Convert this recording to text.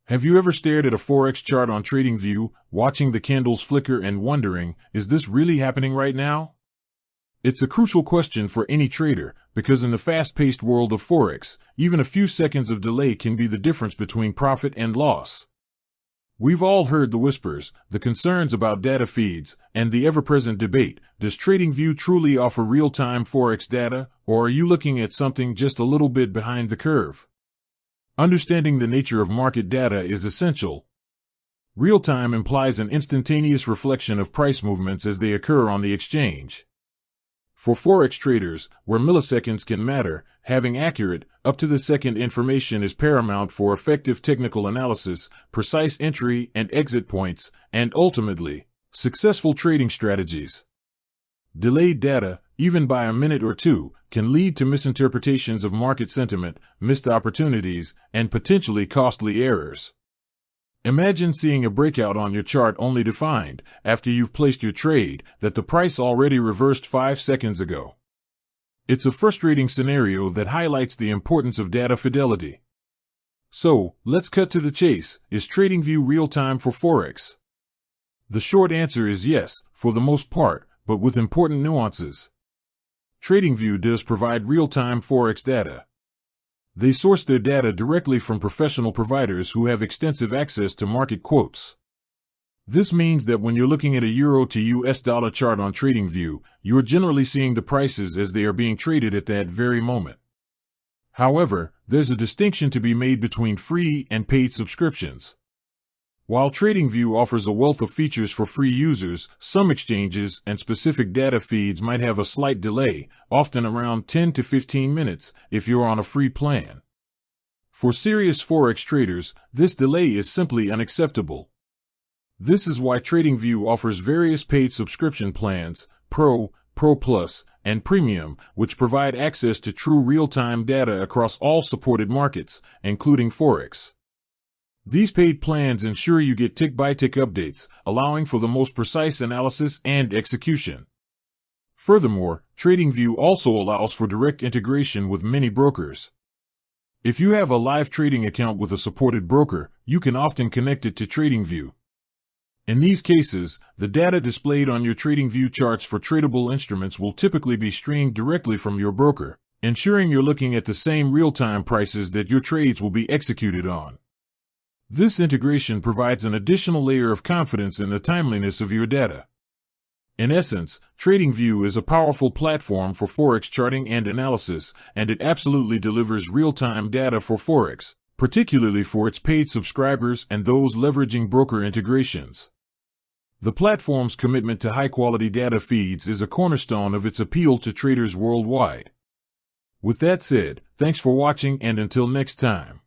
Have you ever stared at a forex chart on TradingView, watching the candles flicker and wondering, is this really happening right now? It's a crucial question for any trader, because in the fast-paced world of forex, even a few seconds of delay can be the difference between profit and loss. We've all heard the whispers, the concerns about data feeds, and the ever-present debate. Does TradingView truly offer real-time forex data, or are you looking at something just a little bit behind the curve? Understanding the nature of market data is essential. Real-time implies an instantaneous reflection of price movements as they occur on the exchange. For forex traders, where milliseconds can matter, having accurate, up-to-the-second information is paramount for effective technical analysis, precise entry and exit points, and ultimately, successful trading strategies. Delayed data, even by a minute or two, can lead to misinterpretations of market sentiment, missed opportunities, and potentially costly errors. Imagine seeing a breakout on your chart only to find, after you've placed your trade, that the price already reversed 5 seconds ago. It's a frustrating scenario that highlights the importance of data fidelity. So, let's cut to the chase. Is TradingView real-time for forex? The short answer is yes, for the most part, but with important nuances. TradingView does provide real-time forex data. They source their data directly from professional providers who have extensive access to market quotes. This means that when you're looking at a euro to US dollar chart on TradingView, you're generally seeing the prices as they are being traded at that very moment. However, there's a distinction to be made between free and paid subscriptions. While TradingView offers a wealth of features for free users, some exchanges and specific data feeds might have a slight delay, often around 10 to 15 minutes, if you're on a free plan. For serious forex traders, this delay is simply unacceptable. This is why TradingView offers various paid subscription plans, Pro, Pro Plus, and Premium, which provide access to true real-time data across all supported markets, including forex. These paid plans ensure you get tick-by-tick updates, allowing for the most precise analysis and execution. Furthermore, TradingView also allows for direct integration with many brokers. If you have a live trading account with a supported broker, you can often connect it to TradingView. In these cases, the data displayed on your TradingView charts for tradable instruments will typically be streamed directly from your broker, ensuring you're looking at the same real-time prices that your trades will be executed on. This integration provides an additional layer of confidence in the timeliness of your data. In essence, TradingView is a powerful platform for forex charting and analysis, and it absolutely delivers real-time data for forex, particularly for its paid subscribers and those leveraging broker integrations. The platform's commitment to high-quality data feeds is a cornerstone of its appeal to traders worldwide. With that said, thanks for watching, and until next time.